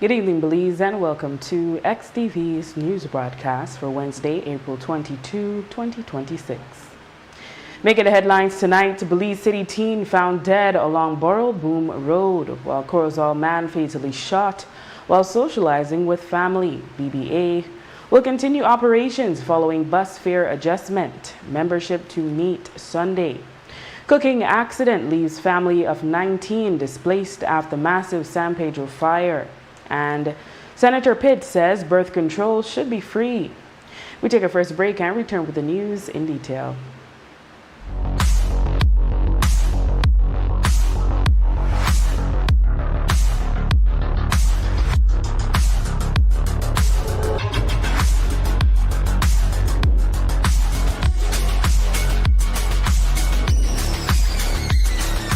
Good evening, Belize, and welcome to XTV's news broadcast for Wednesday, April 22, 2026. Making the headlines tonight, Belize City teen found dead along Borough Boom Road, while Corozal man fatally shot while socializing with family. BBA will continue operations following bus fare adjustment. Membership to meet Sunday. Cooking accident leaves family of 19 displaced after massive San Pedro fire. And Senator Pitt says birth control should be free. We take a first break and return with the news in detail.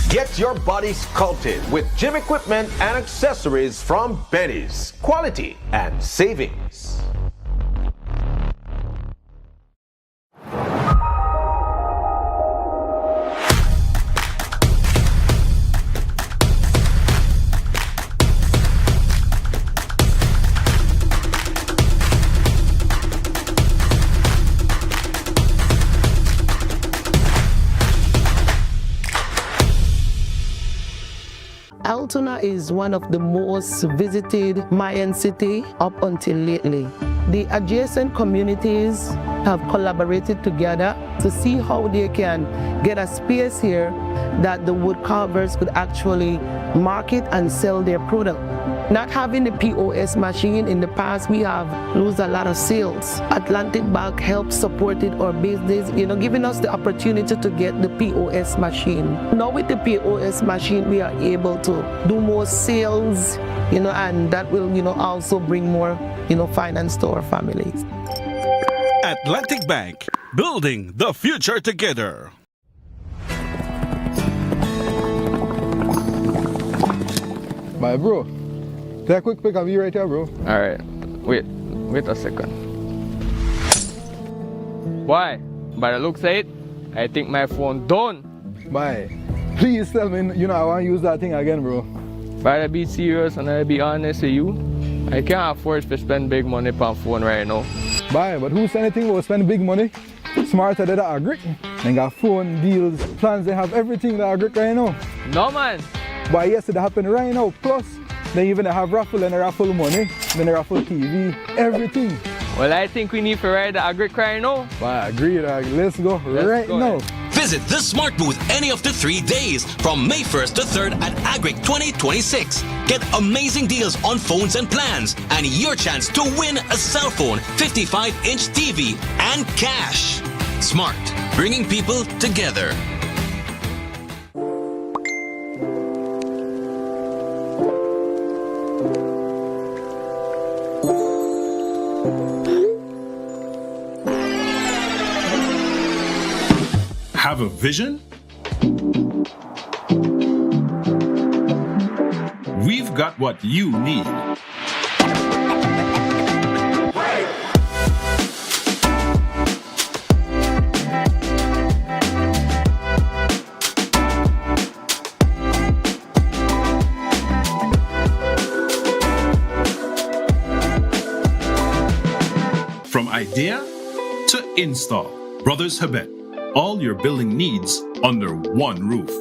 Get your body sculpted with gym equipment and accessories from Benny's. Quality and savings. Altoona is one of the most visited Mayan city up until lately. The adjacent communities have collaborated together to see how they can get a space here that the wood carvers could actually market and sell their product. Not having the POS machine in the past, we have lost a lot of sales. Atlantic Bank helped supported our business, giving us the opportunity to get the POS machine. Now with the POS machine, we are able to do more sales, and that will, also bring more, finance to our families. Atlantic Bank, building the future together. My bro. Take a quick pic of you right here, bro. Alright, wait a second. Why? By the looks of it, I think my phone done. Bye. Please tell me, I want to use that thing again, bro. But I be serious and I be honest with you, I can't afford to spend big money on phone right now. Bye, but who's anything about spending big money? Smarter than the agric. They got phone deals, plans, they have everything that agric right now. No man. But yes, it happened right now. Plus, they even have raffle and a raffle money, then a raffle TV, everything. Well, I think we need to ride the agric right now. Well, I agree. Let's go right now. Visit the Smart Booth any of the 3 days from May 1st to 3rd at Agric 2026. Get amazing deals on phones and plans and your chance to win a cell phone, 55-inch TV, and cash. Smart, bringing people together. Have a vision? We've got what you need. From idea to install, Brothers Habet. All your building needs under one roof.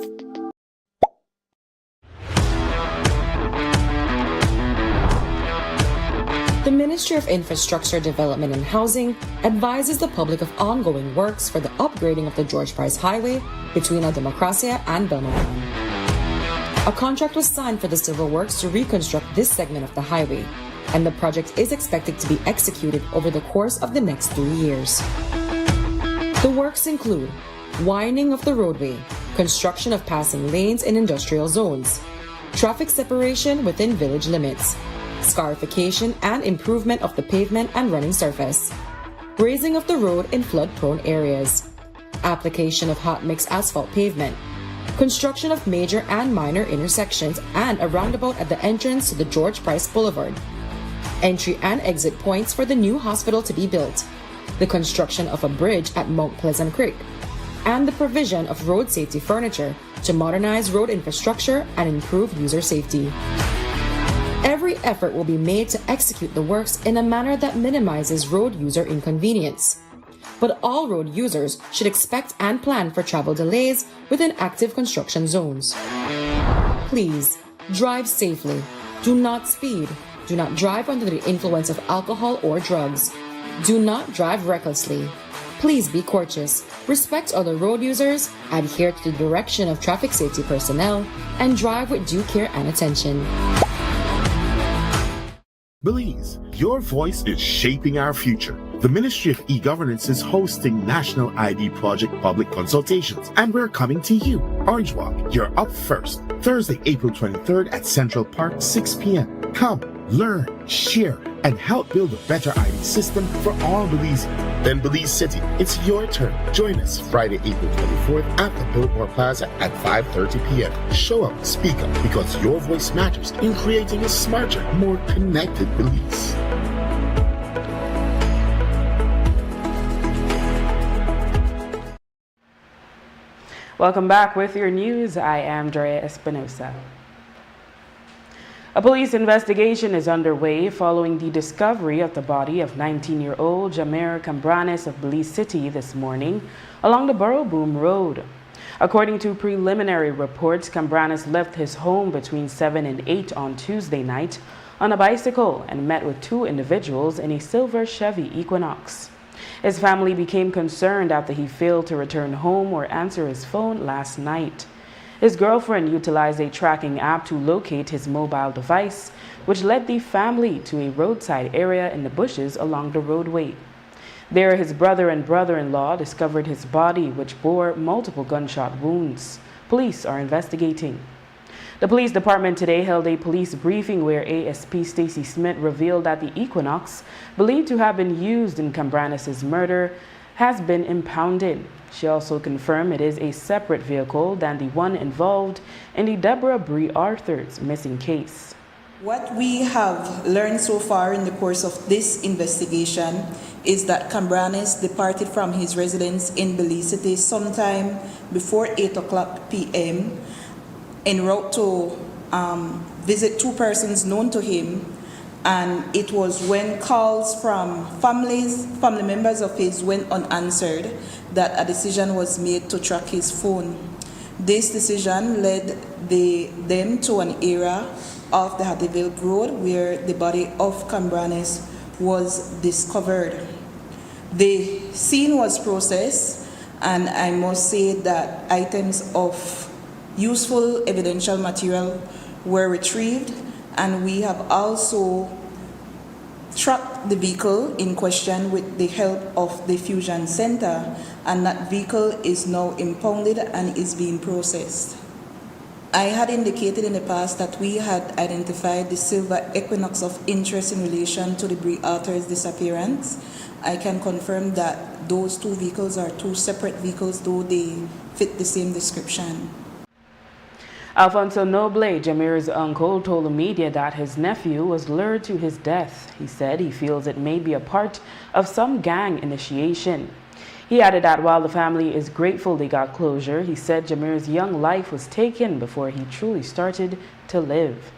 The Ministry of Infrastructure Development and Housing advises the public of ongoing works for the upgrading of the George Price Highway between Democracia and Belmopan. A contract was signed for the civil works to reconstruct this segment of the highway, and the project is expected to be executed over the course of the next 3 years. The works include widening of the roadway, construction of passing lanes in industrial zones, traffic separation within village limits, scarification and improvement of the pavement and running surface, raising of the road in flood-prone areas, application of hot mix asphalt pavement, construction of major and minor intersections and a roundabout at the entrance to the George Price Boulevard, entry and exit points for the new hospital to be built, the construction of a bridge at Mount Pleasant Creek, and the provision of road safety furniture to modernize road infrastructure and improve user safety. Every effort will be made to execute the works in a manner that minimizes road user inconvenience. But all road users should expect and plan for travel delays within active construction zones. Please, drive safely. Do not speed. Do not drive under the influence of alcohol or drugs. Do not drive recklessly. Please be courteous, respect other road users, adhere to the direction of traffic safety personnel, and drive with due care and attention. Belize, your voice is shaping our future. The Ministry of E-Governance is hosting National ID Project public consultations, and we're coming to you. Orange Walk, you're up first. Thursday, April 23rd at Central Park, 6 p.m. Come, learn, share, and help build a better ID system for all Belize. Then Belize City, it's your turn. Join us Friday, April 24th at the Biltmore Plaza at 5:30 p.m. Show up, speak up, because your voice matters in creating a smarter, more connected Belize. Welcome back with your news. I am Drea Espinosa. A police investigation is underway following the discovery of the body of 19-year-old Jameer Cambranes of Belize City this morning along the Borough-Boom Road. According to preliminary reports, Cambranes left his home between 7 and 8 on Tuesday night on a bicycle and met with two individuals in a silver Chevy Equinox. His family became concerned after he failed to return home or answer his phone last night. His girlfriend utilized a tracking app to locate his mobile device, which led the family to a roadside area in the bushes along the roadway. There, his brother and brother-in-law discovered his body, which bore multiple gunshot wounds. Police are investigating. The police department today held a police briefing where ASP Stacy Smith revealed that the Equinox, believed to have been used in Cambranes' murder, has been impounded. She also confirmed it is a separate vehicle than the one involved in the Deborah Bree Arthur's missing case. What we have learned so far in the course of this investigation is that Cambranes departed from his residence in Belize City sometime before 8 o'clock p.m. en route to visit two persons known to him, and it was when calls from family members of his went unanswered that a decision was made to track his phone. This decision led them to an area of the Hattieville Road where the body of Cambranes was discovered. The scene was processed, and I must say that items of useful evidential material were retrieved, and we have also tracked the vehicle in question with the help of the Fusion Center, and that vehicle is now impounded and is being processed. I had indicated in the past that we had identified the silver Equinox of interest in relation to the Bree Arthur's disappearance. I can confirm that those two vehicles are two separate vehicles, though they fit the same description. Alfonso Noble, Jameer's uncle, told the media that his nephew was lured to his death. He said he feels it may be a part of some gang initiation. He added that while the family is grateful they got closure, he said Jameer's young life was taken before he truly started to live.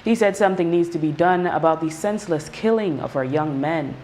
He said something needs to be done about the senseless killing of our young men.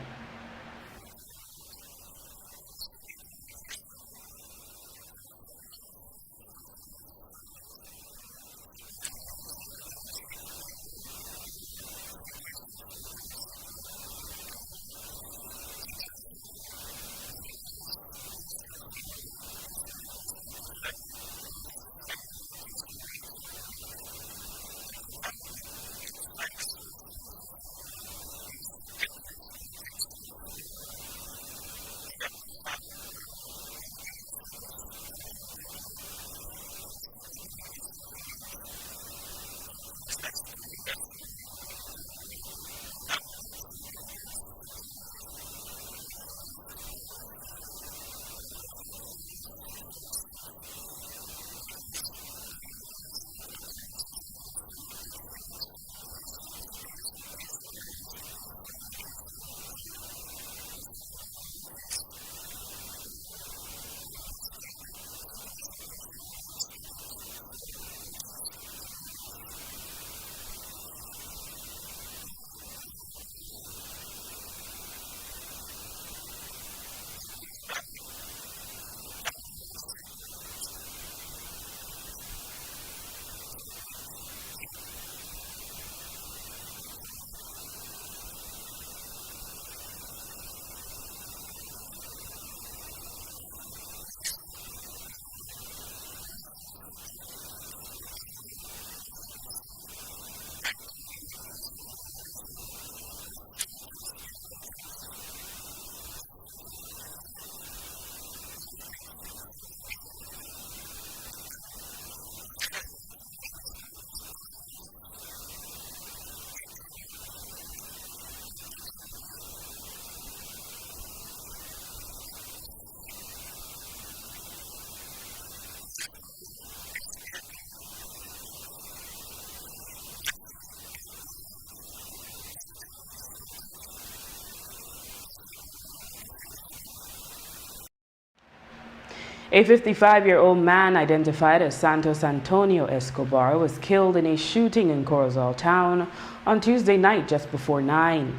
A 55-year-old man identified as Santos Antonio Escobar was killed in a shooting in Corozal town on Tuesday night just before 9.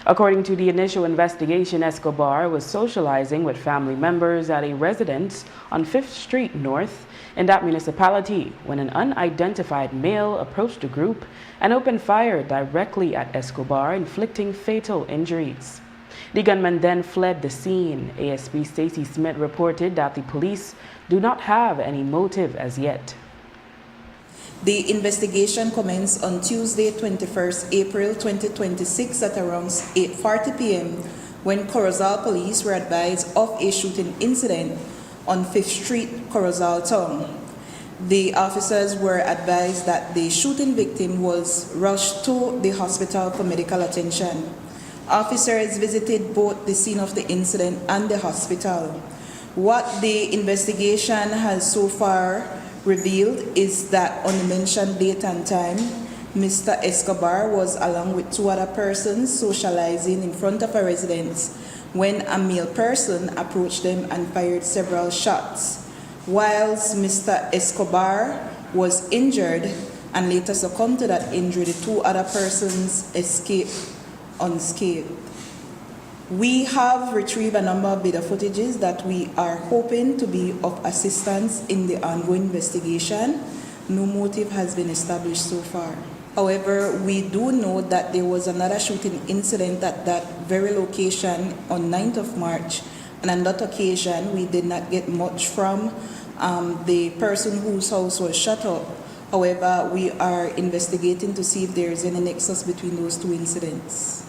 According to the initial investigation, Escobar was socializing with family members at a residence on 5th Street North in that municipality when an unidentified male approached the group and opened fire directly at Escobar, inflicting fatal injuries. The gunman then fled the scene. ASP Stacey Smith reported that the police do not have any motive as yet. The investigation commenced on Tuesday, 21st April 2026 at around 8:40 p.m. when Corozal police were advised of a shooting incident on 5th Street, Corozal town. The officers were advised that the shooting victim was rushed to the hospital for medical attention. Officers visited both the scene of the incident and the hospital. What the investigation has so far revealed is that on the mentioned date and time, Mr. Escobar was along with 2 other persons socializing in front of a residence when a male person approached them and fired several shots. Whilst Mr. Escobar was injured and later succumbed to that injury, the 2 other persons escaped unscathed. We have retrieved a number of video footages that we are hoping to be of assistance in the ongoing investigation. No motive has been established so far. However, we do know that there was another shooting incident at that very location on 9th of March, and on that occasion we did not get much from the person whose house was shut up. However, we are investigating to see if there is any nexus between those 2 incidents.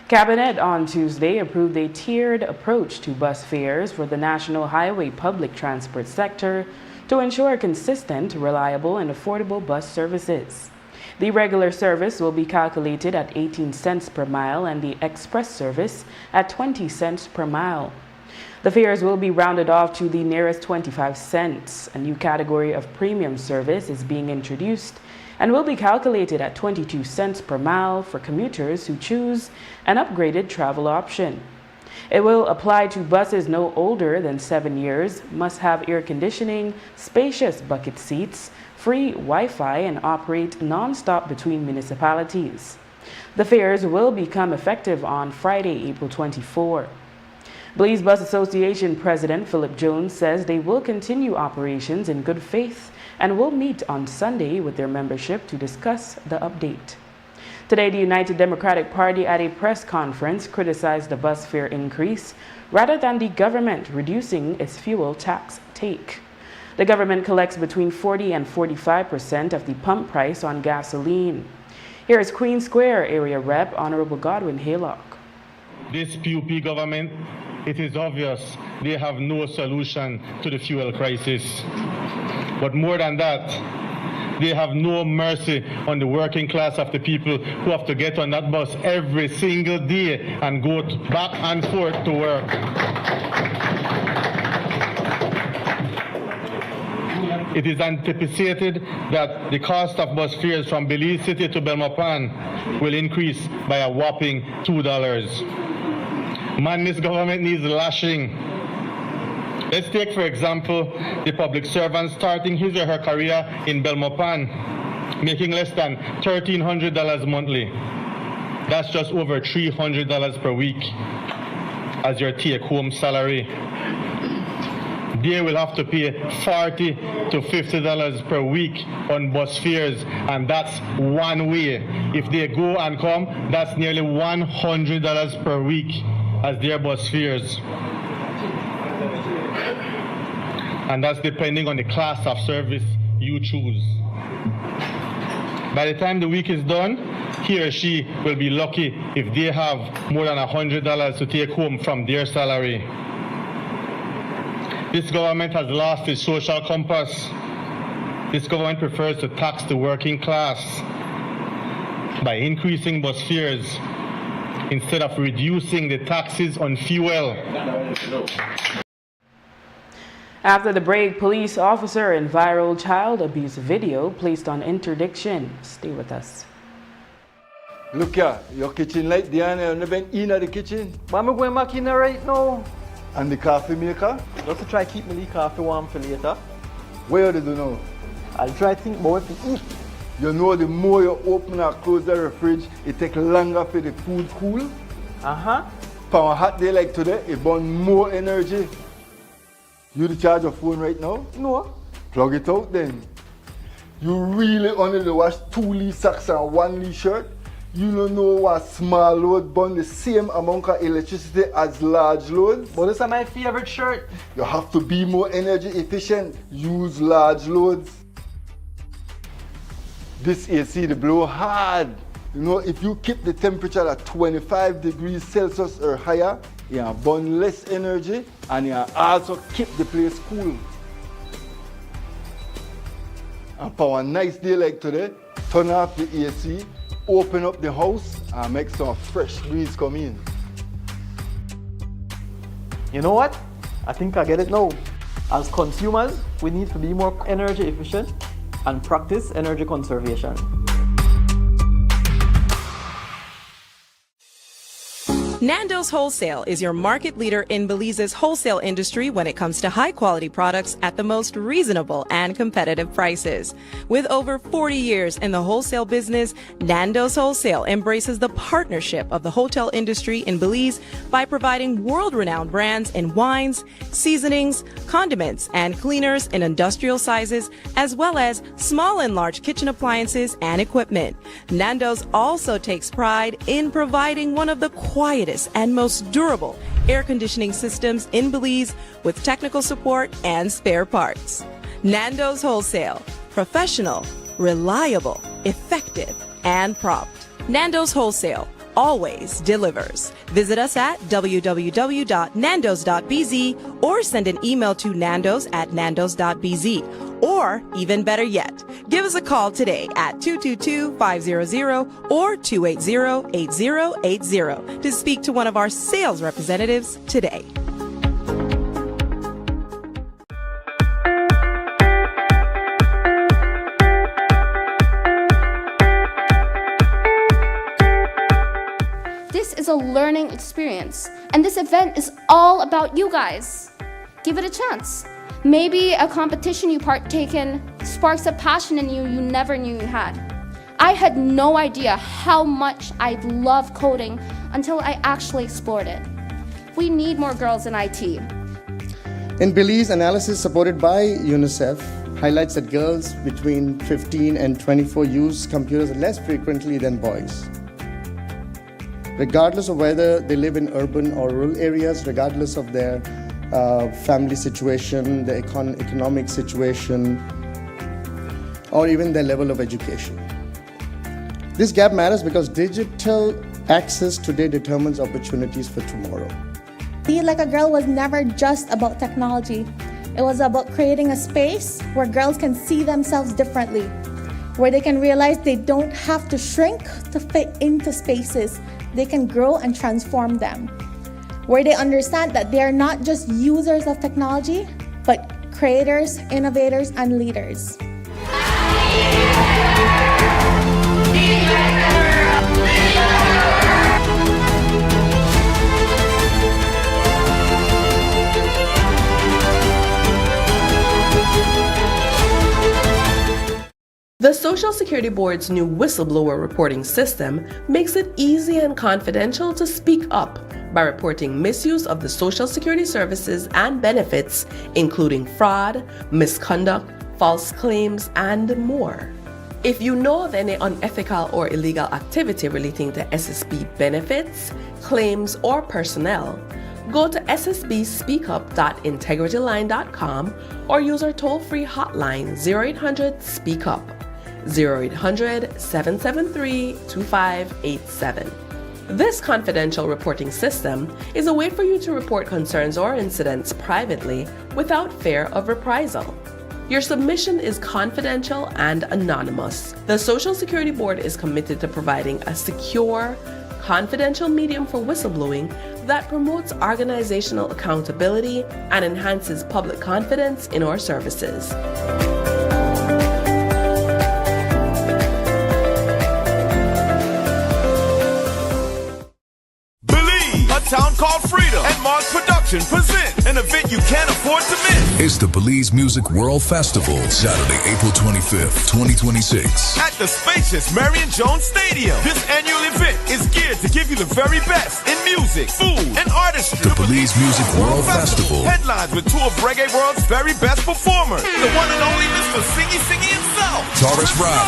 Cabinet on Tuesday approved a tiered approach to bus fares for the National Highway Public Transport sector to ensure consistent, reliable, and affordable bus services. The regular service will be calculated at 18 cents per mile and the express service at 20 cents per mile. The fares will be rounded off to the nearest 25 cents. A new category of premium service is being introduced and will be calculated at 22 cents per mile for commuters who choose an upgraded travel option. It will apply to buses no older than 7 years, must have air conditioning, spacious bucket seats, free Wi-Fi, and operate non-stop between municipalities. The fares will become effective on Friday, April 24. Belize Bus Association President Philip Jones says they will continue operations in good faith and will meet on Sunday with their membership to discuss the update. Today, the United Democratic Party at a press conference criticized the bus fare increase rather than the government reducing its fuel tax take. The government collects between 40 and 45% of the pump price on gasoline. Here is Queen Square Area Rep Honorable Godwin Haylock. This PUP government, it is obvious they have no solution to the fuel crisis. But more than that, they have no mercy on the working class of the people who have to get on that bus every single day and go back and forth to work. It is anticipated that the cost of bus fares from Belize City to Belmopan will increase by a whopping $2. Man, this government needs lashing. Let's take, for example, the public servant starting his or her career in Belmopan, making less than $1,300 monthly. That's just over $300 per week as your take-home salary. They will have to pay $40 to $50 per week on bus fares, and that's one way. If they go and come, that's nearly $100 per week as their bus fares. And that's depending on the class of service you choose. By the time the week is done, he or she will be lucky if they have more than $100 to take home from their salary. This government has lost its social compass. This government prefers to tax the working class by increasing bus fares instead of reducing the taxes on fuel. After the break, police officer in viral child abuse video placed on interdiction. Stay with us. Look here, your kitchen light there and you never been in the kitchen. But I'm going back in right now. And the coffee maker? Just to try keep my coffee warm for later. What do you do now? I'll try to think about what to eat. You know the more you open or close the fridge, it takes longer for the food cool. For a hot day like today, it burns more energy. You charge your phone right now? No. Plug it out then. You really only wash 2 Lee socks and 1 Lee shirt? You don't know what small load burn the same amount of electricity as large loads? But this is my favorite shirt. You have to be more energy efficient. Use large loads. This AC they blow hard. You know, if you keep the temperature at 25 degrees Celsius or higher, you burn less energy and you also keep the place cool. And for a nice day like today, turn off the AC, open up the house and make some fresh breeze come in. You know what? I think I get it now. As consumers, we need to be more energy efficient and practice energy conservation. Nando's Wholesale is your market leader in Belize's wholesale industry when it comes to high-quality products at the most reasonable and competitive prices. With over 40 years in the wholesale business, Nando's Wholesale embraces the partnership of the hotel industry in Belize by providing world-renowned brands in wines, seasonings, condiments, and cleaners in industrial sizes, as well as small and large kitchen appliances and equipment. Nando's also takes pride in providing one of the quietest and most durable air conditioning systems in Belize with technical support and spare parts. Nando's Wholesale. Professional, reliable, effective, and prompt. Nando's Wholesale always delivers. Visit us at www.nandos.bz or send an email to nandos@nandos.bz. Or, even better yet, give us a call today at 222-500 or 280-8080 to speak to one of our sales representatives today. This is a learning experience, and this event is all about you guys. Give it a chance. Maybe a competition you partake in sparks a passion in you never knew you had. I had no idea how much I love coding until I actually explored it. We need more girls in IT. In Belize, analysis supported by UNICEF highlights that girls between 15 and 24 use computers less frequently than boys. Regardless of whether they live in urban or rural areas, regardless of their family situation, the economic situation, or even their level of education. This gap matters because digital access today determines opportunities for tomorrow. Be Like a Girl was never just about technology. It was about creating a space where girls can see themselves differently, where they can realize they don't have to shrink to fit into spaces. They can grow and transform them, where they understand that they are not just users of technology, but creators, innovators, and leaders. The Social Security Board's new whistleblower reporting system makes it easy and confidential to speak up by reporting misuse of the Social Security services and benefits, including fraud, misconduct, false claims, and more. If you know of any unethical or illegal activity relating to SSB benefits, claims, or personnel, go to ssbspeakup.integrityline.com or use our toll-free hotline 0800-SPEAK-UP, 0800-773-2587. This confidential reporting system is a way for you to report concerns or incidents privately without fear of reprisal. Your submission is confidential and anonymous. The Social Security Board is committed to providing a secure, confidential medium for whistleblowing that promotes organizational accountability and enhances public confidence in our services. A town called Freedom and Mars Production Production presents an event you can't afford to miss. It's the Belize Music World Festival, Saturday, April 25th, 2026. At the spacious Marion Jones Stadium. This annual event is geared to give you the very best in music, food, and artistry. The Belize Music World Festival. Headlines with two of Reggae World's very best performers. The one and only Mr. Singy himself. Taurus Ride.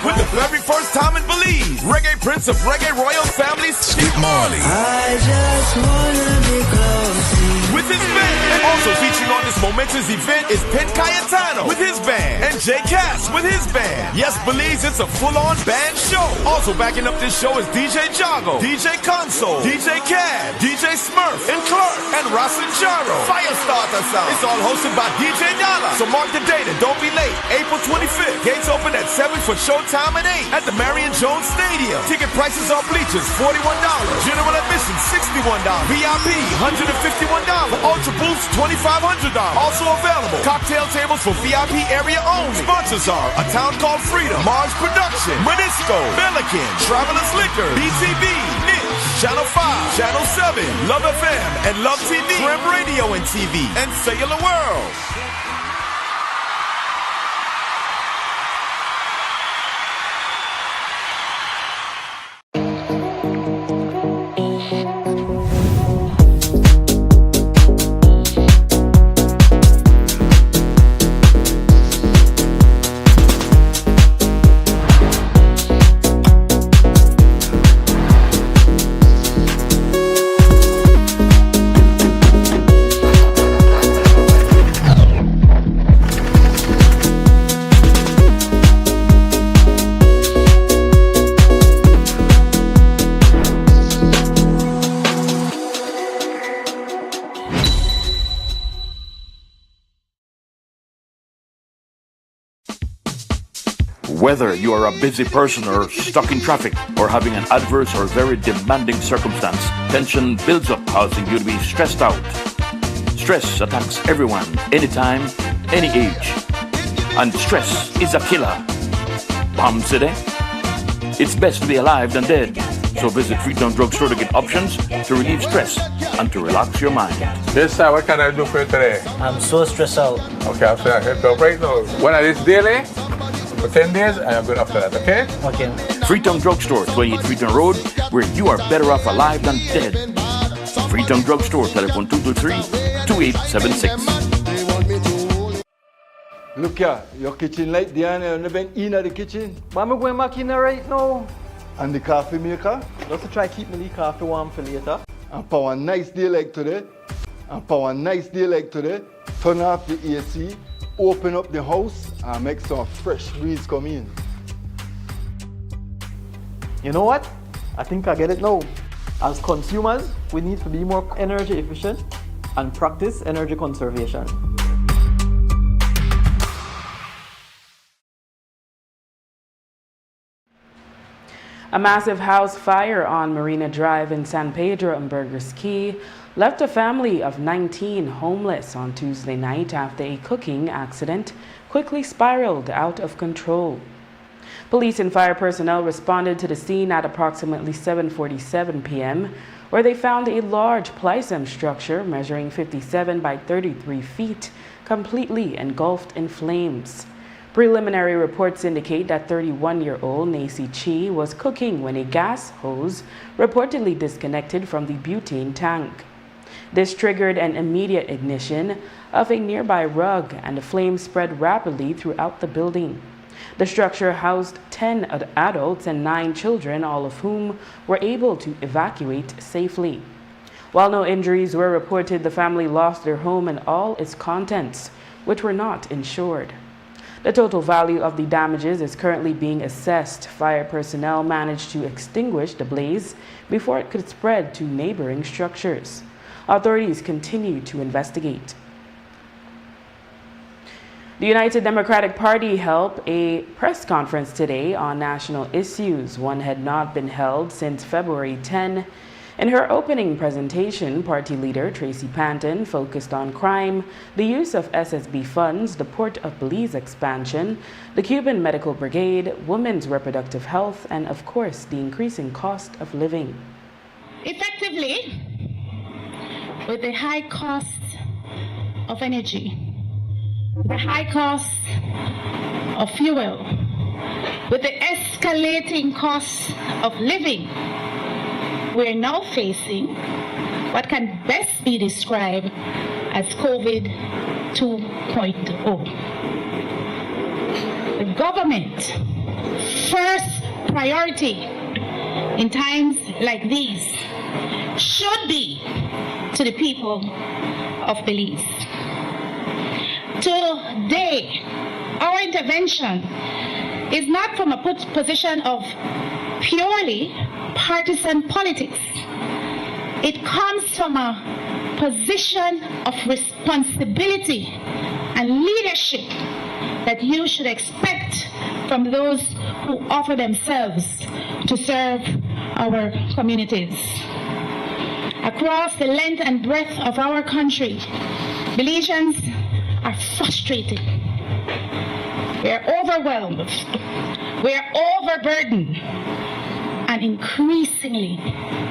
With the very first time in Belize, Reggae Prince of Reggae Royal Family, Skip Marley. I just wanna be close to you. With his band. And also featuring on this momentous event is Pen Cayetano with his band. And Jay Cass with his band. Yes, Belize, it's a full-on band show. Also backing up this show is DJ Jago, DJ Console, DJ Cad, DJ Smurf, and Clark, and Rasen Jaro. Firestarter sound. It's all hosted by DJ Dollar. So mark the date and don't be late. April 25th. Gates open at 7 for showtime at 8 at the Marion Jones Stadium. Ticket prices on bleachers $41. General admission $61. VIP $151. For Ultra Boost $2,500. Also available. Cocktail tables for VIP area only. Sponsors are A Town Called Freedom, Mars Production, Monisco, Pelican, Travelers Liquor, BTV, Niche, Channel 5, Channel 7, Love FM, and Love TV, Trim Radio and TV, and Cellular World. Whether you are a busy person or stuck in traffic or having an adverse or very demanding circumstance, tension builds up, causing you to be stressed out. Stress attacks everyone, anytime, any age. And stress is a killer. Palm City? It's best to be alive than dead. So visit Freetown Drugstore to get options to relieve stress and to relax your mind. Yes, sir. What can I do for you today? I'm so stressed out. Okay, I'm sorry. Help you right now. When I this daily? For 10 days, I am good after that, okay? Okay. Freetown Drugstore, 28 Freetown Road, where you are better off alive than dead. Freetown Drugstore, telephone 223-2876. Look here, your kitchen light, Diana, you never in the kitchen. But I'm going back in there right now. And the coffee maker? Just to try keep my coffee warm for later. And for a nice day like today, turn off the AC, open up the house and make some fresh breeze come in. You know what? I think I get it now. As consumers, we need to be more energy efficient and practice energy conservation. A massive house fire on Marina Drive in San Pedro and Burgers Key left a family of 19 homeless on Tuesday night after a cooking accident quickly spiraled out of control. Police and fire personnel responded to the scene at approximately 7:47 p.m., where they found a large plysim structure measuring 57 by 33 feet completely engulfed in flames. Preliminary reports indicate that 31-year-old Nacy Chi was cooking when a gas hose reportedly disconnected from the butane tank. This triggered an immediate ignition of a nearby rug, and the flames spread rapidly throughout the building. The structure housed 10 adults and 9 children, all of whom were able to evacuate safely. While no injuries were reported, the family lost their home and all its contents, which were not insured. The total value of the damages is currently being assessed. Fire personnel managed to extinguish the blaze before it could spread to neighboring structures. Authorities continue to investigate. The United Democratic Party held a press conference today on national issues. One had not been held since February 10. In her opening presentation, party leader Tracy Panton focused on crime, the use of SSB funds, the Port of Belize expansion, the Cuban Medical Brigade, women's reproductive health, and of course, the increasing cost of living. Effectively, with the high cost of energy, the high cost of fuel, with the escalating cost of living, we're now facing what can best be described as COVID 2.0. The government first priority in times like these should be to the people of Belize. Today, our intervention is not from a position of purely partisan politics. It comes from a position of responsibility and leadership that you should expect from those who offer themselves to serve our communities. Across the length and breadth of our country, Belizeans are frustrated. We are overwhelmed. We are overburdened and increasingly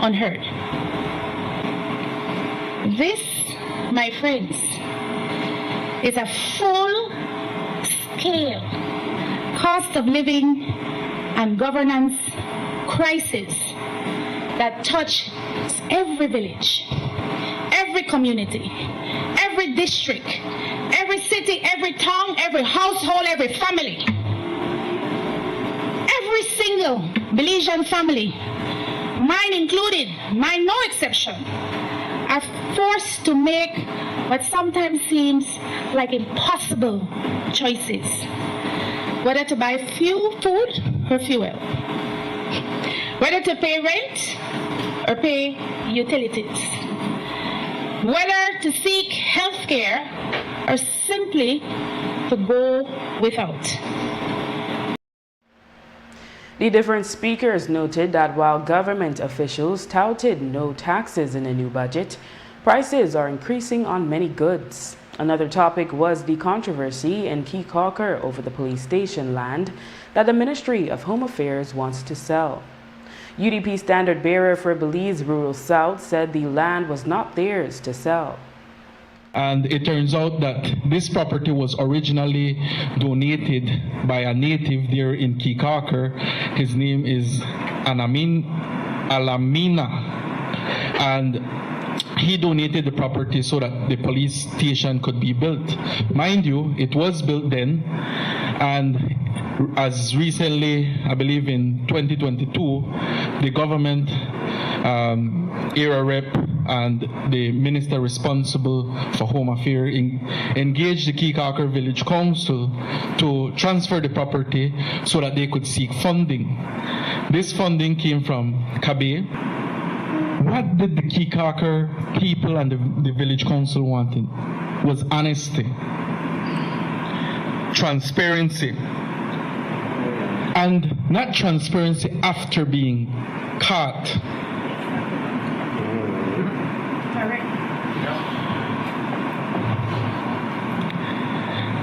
unheard. This, my friends, is a full-scale cost of living and governance crisis that touches every village, every community, every district, every city, every town, every household, every family. Every single Belizean family, mine included, mine no exception, are forced to make what sometimes seems like impossible choices. Whether to buy food or fuel, whether to pay rent or pay utilities, whether to seek health care or simply to go without. The different speakers noted that while government officials touted no taxes in the new budget, prices are increasing on many goods. Another topic was the controversy in Keycaulker over the police station land that the Ministry of Home Affairs wants to sell. UDP standard bearer for Belize Rural South said the land was not theirs to sell. And it turns out that this property was originally donated by a native there in Keycaulker. His name is Alamina. And he donated the property so that the police station could be built. Mind you, it was built then, and as recently, I believe in 2022, the government, area rep, and the minister responsible for Home Affairs engaged the Keycaulker Village Council to transfer the property so that they could seek funding. This funding came from Kabe. What did the Keycaulker people and the village council wanted was honesty, transparency, and not transparency after being caught.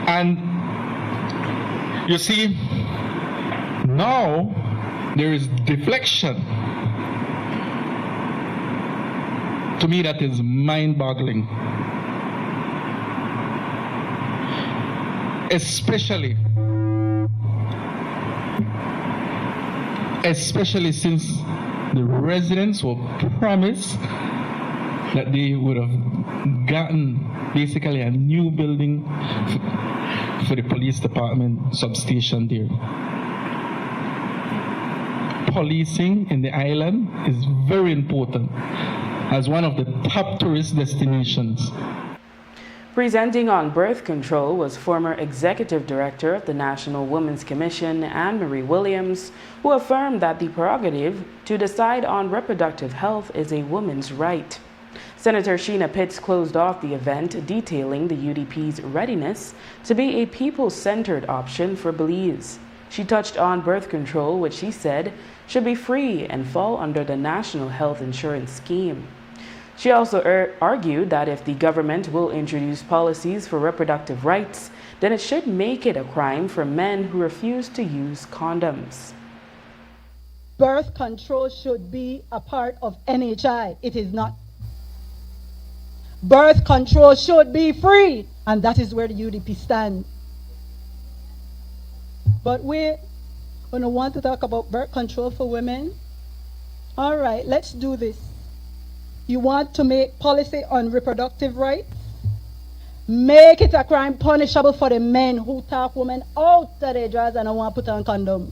And you see, now there is deflection. To me, that is mind-boggling. Especially since the residents were promised that they would have gotten basically a new building for the police department substation there. Policing in the island is very important as one of the top tourist destinations. Presenting on birth control was former Executive Director of the National Women's Commission, Anne-Marie Williams, who affirmed that the prerogative to decide on reproductive health is a woman's right. Senator Sheena Pitts closed off the event detailing the UDP's readiness to be a people-centered option for Belize. She touched on birth control, which she said should be free and fall under the National Health Insurance Scheme. She also argued that if the government will introduce policies for reproductive rights, then it should make it a crime for men who refuse to use condoms. birth control should be a part of NHI. It is not. Birth control should be free, and that is where the UDP stands. But we don't want to talk about birth control for women. All right, let's do this. You want to make policy on reproductive rights? Make it a crime punishable for the men who talk women out of their drawers and don't want to put on condom.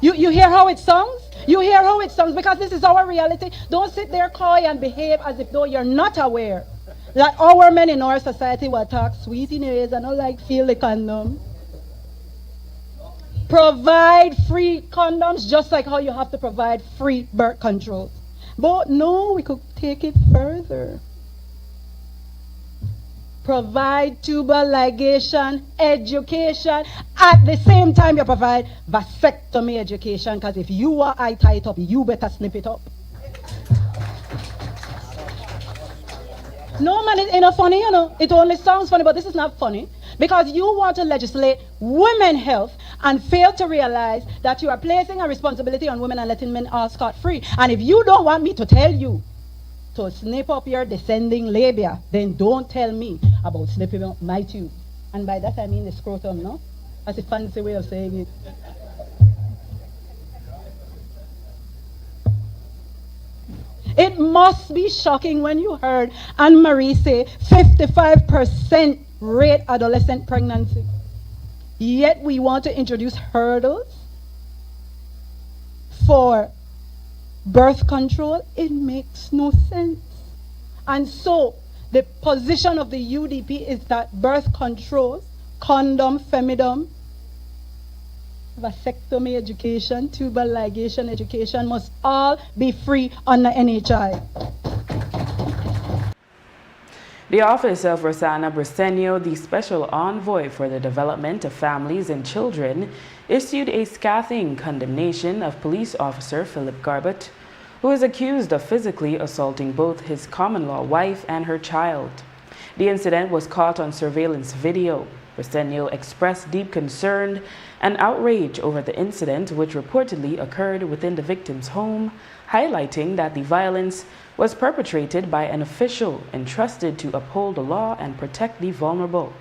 You hear how it sounds? You hear how it sounds? Because this is our reality. Don't sit there coy and behave as if though you're not aware that our men in our society will talk sweet in your ears and don't like feel the condom. Provide free condoms just like how you have to provide free birth control. But no, we could take it further. Provide tubal ligation education. At the same time, you provide vasectomy education, because if you are eye tight up, you better snip it up. No, man, it ain't funny, you know. It only sounds funny, but this is not funny. Because you want to legislate women's health and fail to realize that you are placing a responsibility on women and letting men all scot-free. And if you don't want me to tell you to snip up your descending labia, then don't tell me about snipping up my tube. And by that I mean the scrotum, no? That's a fancy way of saying it. It must be shocking when you heard Anne-Marie say 55% rate adolescent pregnancy. Yet we want to introduce hurdles for birth control. It makes no sense. And so the position of the UDP is that birth control, condom, femidom, vasectomy education, tubal ligation education must all be free under NHI. The Office of Rosanna Briceño, the Special Envoy for the Development of Families and Children, issued a scathing condemnation of police officer Philip Garbett, who is accused of physically assaulting both his common-law wife and her child. The incident was caught on surveillance video. Briceño expressed deep concern and outrage over the incident, which reportedly occurred within the victim's home, highlighting that the violence was perpetrated by an official entrusted to uphold the law and protect the vulnerable.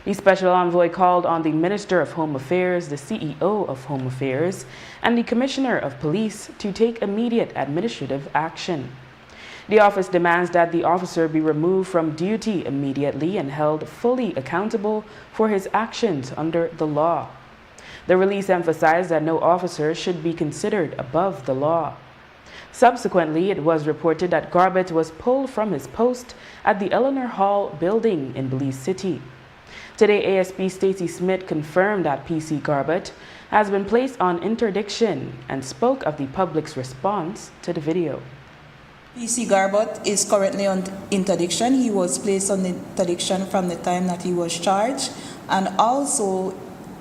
The special envoy called on the Minister of Home Affairs, the CEO of Home Affairs, and the Commissioner of Police to take immediate administrative action. The office demands that the officer be removed from duty immediately and held fully accountable for his actions under the law. The release emphasized that no officer should be considered above the law. Subsequently, it was reported that Garbett was pulled from his post at the Eleanor Hall building in Belize City. Today, ASP Stacey Smith confirmed that PC Garbett has been placed on interdiction and spoke of the public's response to the video. PC Garbett is currently on interdiction. He was placed on interdiction from the time that he was charged, and also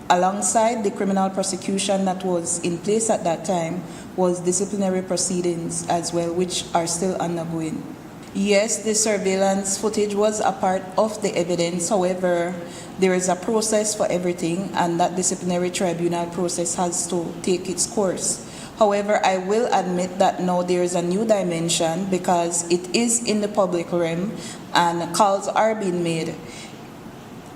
alongside the criminal prosecution that was in place at that time was disciplinary proceedings as well, which are still undergoing. Yes, the surveillance footage was a part of the evidence. However, there is a process for everything, and that disciplinary tribunal process has to take its course. However, I will admit that now there is a new dimension because it is in the public realm and calls are being made.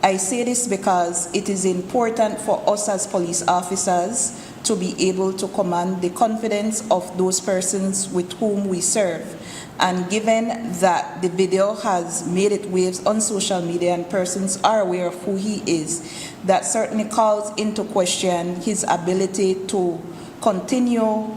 I say this because it is important for us as police officers to be able to command the confidence of those persons with whom we serve. And given that the video has made it waves on social media and persons are aware of who he is, that certainly calls into question his ability to continue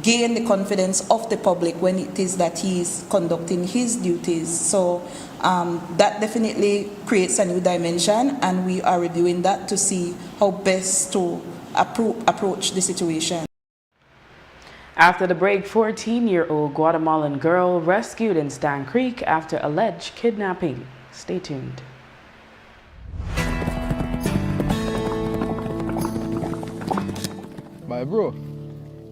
gain the confidence of the public when it is that he is conducting his duties. So that definitely creates a new dimension, and we are reviewing that to see how best to approach the situation. After the break, 14-year-old Guatemalan girl rescued in Stan Creek after alleged kidnapping. Stay tuned. My bro,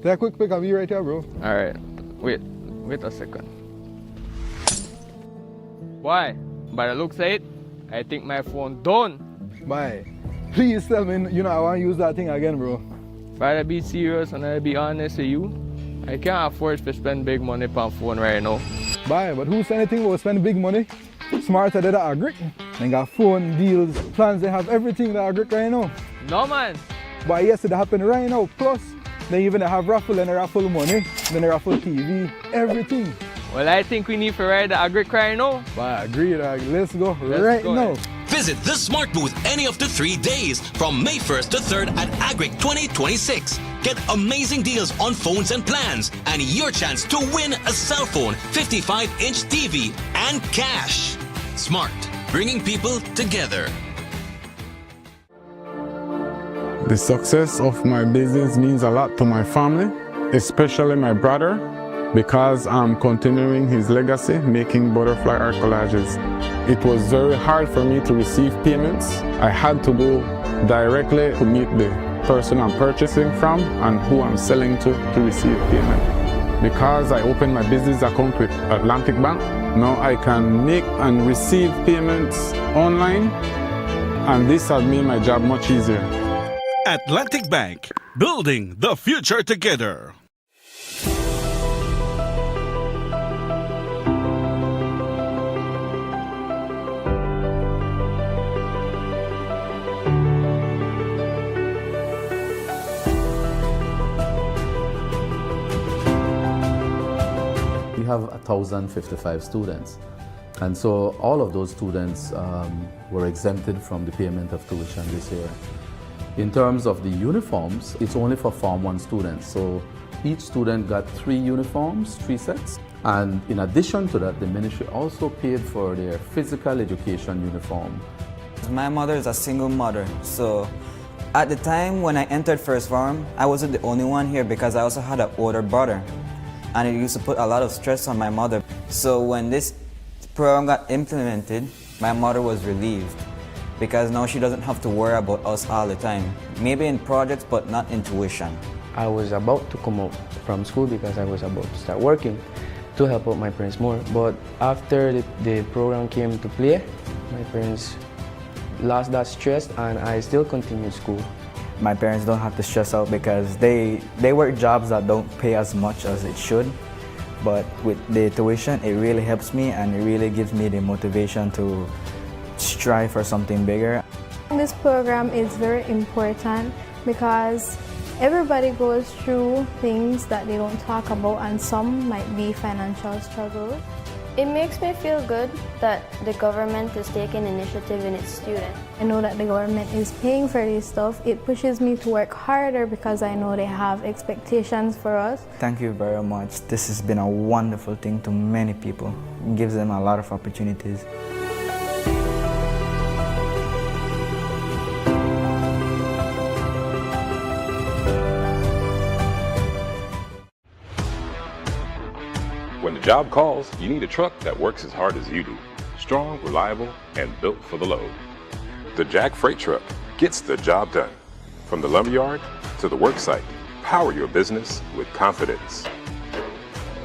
take a quick pic of you right here, bro. Alright, wait a second. Why? By the looks of it, I think my phone done. Bye. Please tell me, I want to use that thing again, bro. If I be serious and I be honest with you, I can't afford to spend big money on phone right now. Bye, but who said anything about spending big money? Smarter than the agric. They got phone deals, plans, they have everything that agric right now. No, man. But yes, it happened right now. Plus, they even have raffle and they raffle money, then they raffle TV, everything. Well, I think we need to ride the agric right now. But I agree, let's go Let's go now. Visit the Smart Booth any of the 3 days from May 1st to 3rd at Agric 2026. Get amazing deals on phones and plans and your chance to win a cell phone, 55-inch TV, and cash. Smart, bringing people together. The success of my business means a lot to my family, especially my brother, because I'm continuing his legacy, making butterfly art collages. It was very hard for me to receive payments. I had to go directly to meet the person I'm purchasing from and who I'm selling to receive payment. Because I opened my business account with Atlantic Bank, now I can make and receive payments online, and this has made my job much easier. Atlantic Bank, building the future together. We have 1,055 students, and so all of those students were exempted from the payment of tuition this year. In terms of the uniforms, it's only for Form 1 students, so each student got 3 uniforms, 3 sets, and in addition to that, the ministry also paid for their physical education uniform. My mother is a single mother, so at the time when I entered first form, I wasn't the only one here because I also had an older brother, and it used to put a lot of stress on my mother. So when this program got implemented, my mother was relieved because now she doesn't have to worry about us all the time. Maybe in projects, but not in tuition. I was about to come out from school because I was about to start working to help out my parents more. But after the program came to play, my parents lost that stress and I still continued school. My parents don't have to stress out because they work jobs that don't pay as much as it should. But with the tuition, it really helps me and it really gives me the motivation to strive for something bigger. This program is very important because everybody goes through things that they don't talk about, and some might be financial struggles. It makes me feel good that the government is taking initiative in its students. I know that the government is paying for this stuff. It pushes me to work harder because I know they have expectations for us. Thank you very much. This has been a wonderful thing to many people. It gives them a lot of opportunities. When the job calls, you need a truck that works as hard as you do. Strong, reliable, and built for the load. The Jack Freight Truck gets the job done. From the lumberyard to the work site, power your business with confidence.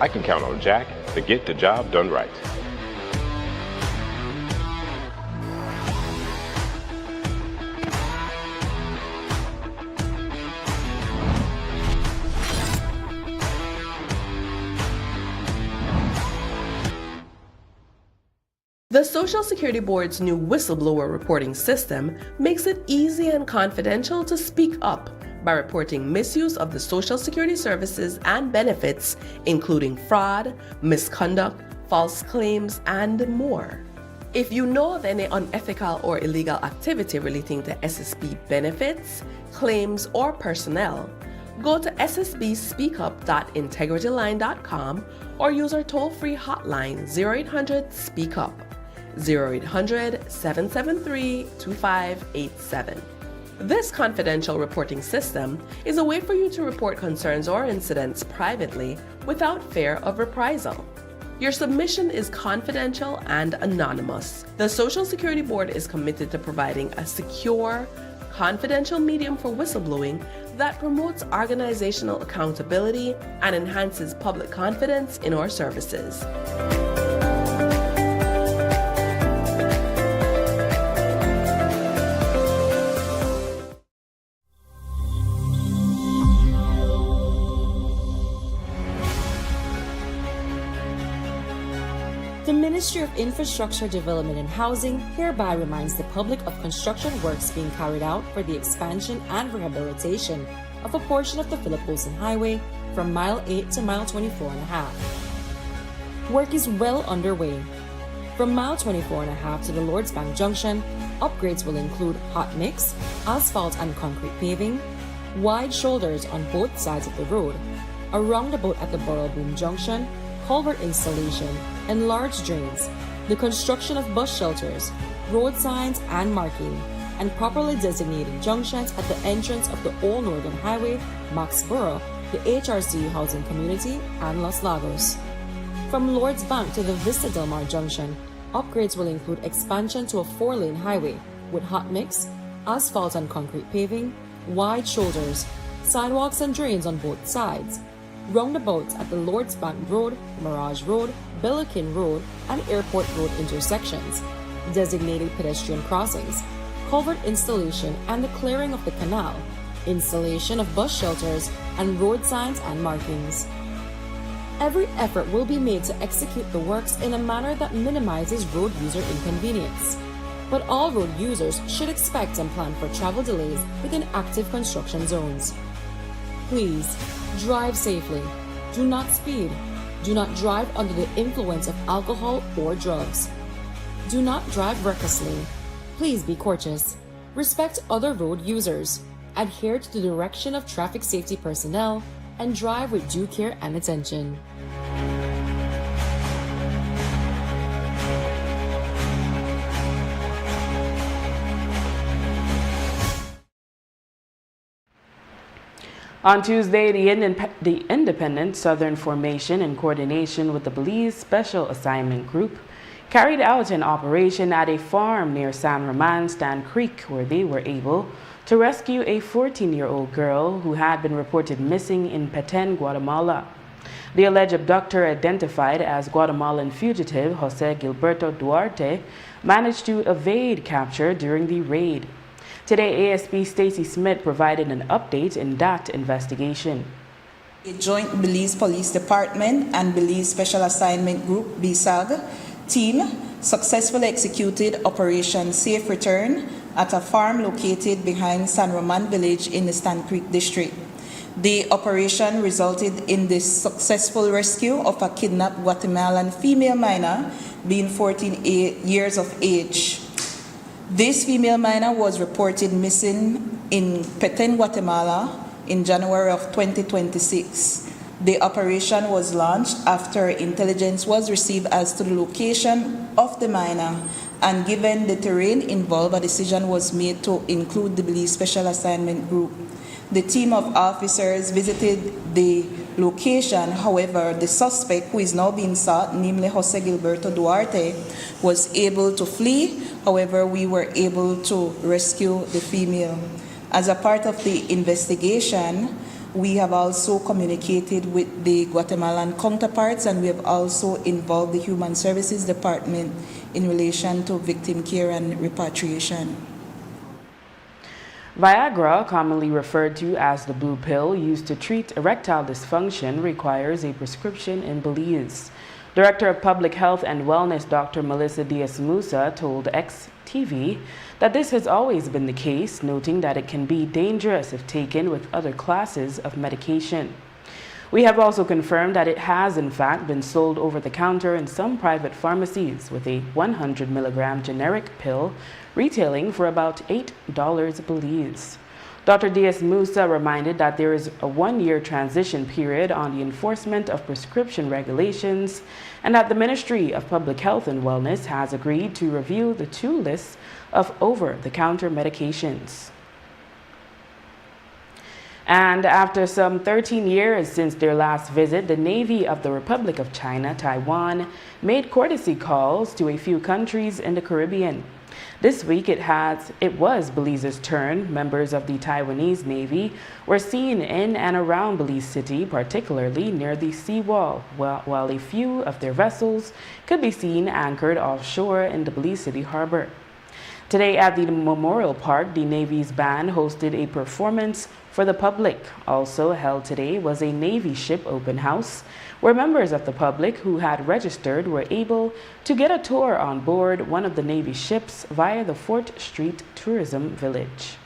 I can count on Jack to get the job done right. The Social Security Board's new whistleblower reporting system makes it easy and confidential to speak up by reporting misuse of the Social Security services and benefits, including fraud, misconduct, false claims, and more. If you know of any unethical or illegal activity relating to SSB benefits, claims, or personnel, go to ssbspeakup.integrityline.com or use our toll-free hotline 0800-SPEAK-UP. 0800-773-2587. This confidential reporting system is a way for you to report concerns or incidents privately without fear of reprisal. Your submission is confidential and anonymous. The Social Security Board is committed to providing a secure, confidential medium for whistleblowing that promotes organizational accountability and enhances public confidence in our services. The Ministry of Infrastructure Development and Housing hereby reminds the public of construction works being carried out for the expansion and rehabilitation of a portion of the Philip Wilson Highway from mile 8 to mile 24.5. Work is well underway. From mile 24.5 to the Lord's Bank Junction, upgrades will include hot mix, asphalt and concrete paving, wide shoulders on both sides of the road, a roundabout at the Borough Boom Junction, culvert installation, enlarged drains, the construction of bus shelters, road signs and marking, and properly designated junctions at the entrance of the Old Northern Highway, Maxborough, the HRC housing community, and Los Lagos. From Lord's Bank to the Vista Del Mar Junction, upgrades will include expansion to a 4-lane highway with hot mix, asphalt and concrete paving, wide shoulders, sidewalks and drains on both sides, roundabouts at the Lord's Bank Road, Mirage Road, Billiken Road, and Airport Road intersections, designated pedestrian crossings, culvert installation and the clearing of the canal, installation of bus shelters, and road signs and markings. Every effort will be made to execute the works in a manner that minimizes road user inconvenience. But all road users should expect and plan for travel delays within active construction zones. Please, drive safely. Do not speed. Do not drive under the influence of alcohol or drugs. Do not drive recklessly. Please be courteous. Respect other road users. Adhere to the direction of traffic safety personnel and drive with due care and attention. On Tuesday, the Independent Southern Formation, in coordination with the Belize Special Assignment Group, carried out an operation at a farm near San Roman Stand Creek, where they were able to rescue a 14-year-old girl who had been reported missing in Petén, Guatemala. The alleged abductor, identified as Guatemalan fugitive Jose Gilberto Duarte, managed to evade capture during the raid. Today, ASP Stacy Smith provided an update in that investigation. A joint Belize Police Department and Belize Special Assignment Group BSAG team successfully executed Operation Safe Return at a farm located behind San Roman Village in the Stand Creek district. The operation resulted in the successful rescue of a kidnapped Guatemalan female minor being 14 years of age. This female minor was reported missing in Petén, Guatemala in January of 2026. The operation was launched after intelligence was received as to the location of the minor, and given the terrain involved, a decision was made to include the Belize Special Assignment Group. The team of officers visited the location. However, the suspect, who is now being sought, namely Jose Gilberto Duarte, was able to flee. However, we were able to rescue the female. As a part of the investigation, we have also communicated with the Guatemalan counterparts, and we have also involved the Human Services Department in relation to victim care and repatriation. Viagra, commonly referred to as the blue pill used to treat erectile dysfunction, requires a prescription in Belize. Director of Public Health and Wellness Dr. Melissa Diaz-Musa told XTV that this has always been the case, noting that it can be dangerous if taken with other classes of medication. We have also confirmed that it has in fact been sold over the counter in some private pharmacies, with a 100 milligram generic pill retailing for about $8 Belize. Dr. Diaz-Musa reminded that there is a 1-year transition period on the enforcement of prescription regulations, and that the Ministry of Public Health and Wellness has agreed to review the 2 lists of over-the-counter medications. And after some 13 years since their last visit, the Navy of the Republic of China, Taiwan, made courtesy calls to a few countries in the Caribbean. This week it was Belize's turn. Members of the Taiwanese Navy were seen in and around Belize City, particularly near the seawall, while a few of their vessels could be seen anchored offshore in the Belize City harbor. Today at the Memorial Park, the Navy's band hosted a performance for the public. Also held today was a Navy ship open house where members of the public who had registered were able to get a tour on board one of the Navy ships via the Fort Street Tourism Village.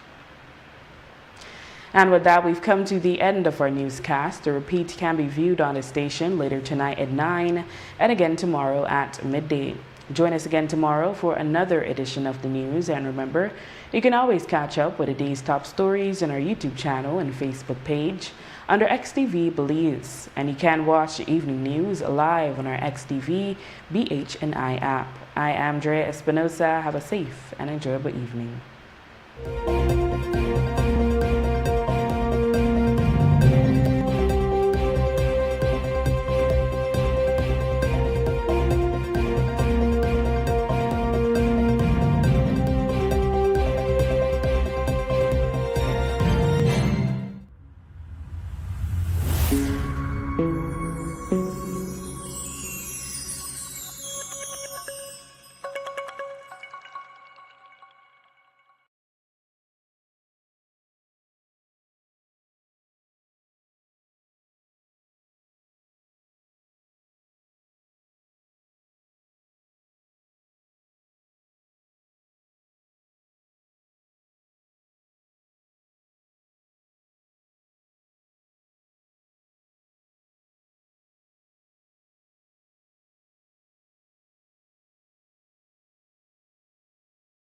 And with that, we've come to the end of our newscast. The repeat can be viewed on the station later tonight at 9 and again tomorrow at midday. Join us again tomorrow for another edition of the news. And remember, you can always catch up with the day's top stories on our YouTube channel and Facebook page under XTV Belize. And you can watch the evening news live on our XTV BHNI app. I am Drea Espinosa. Have a safe and enjoyable evening.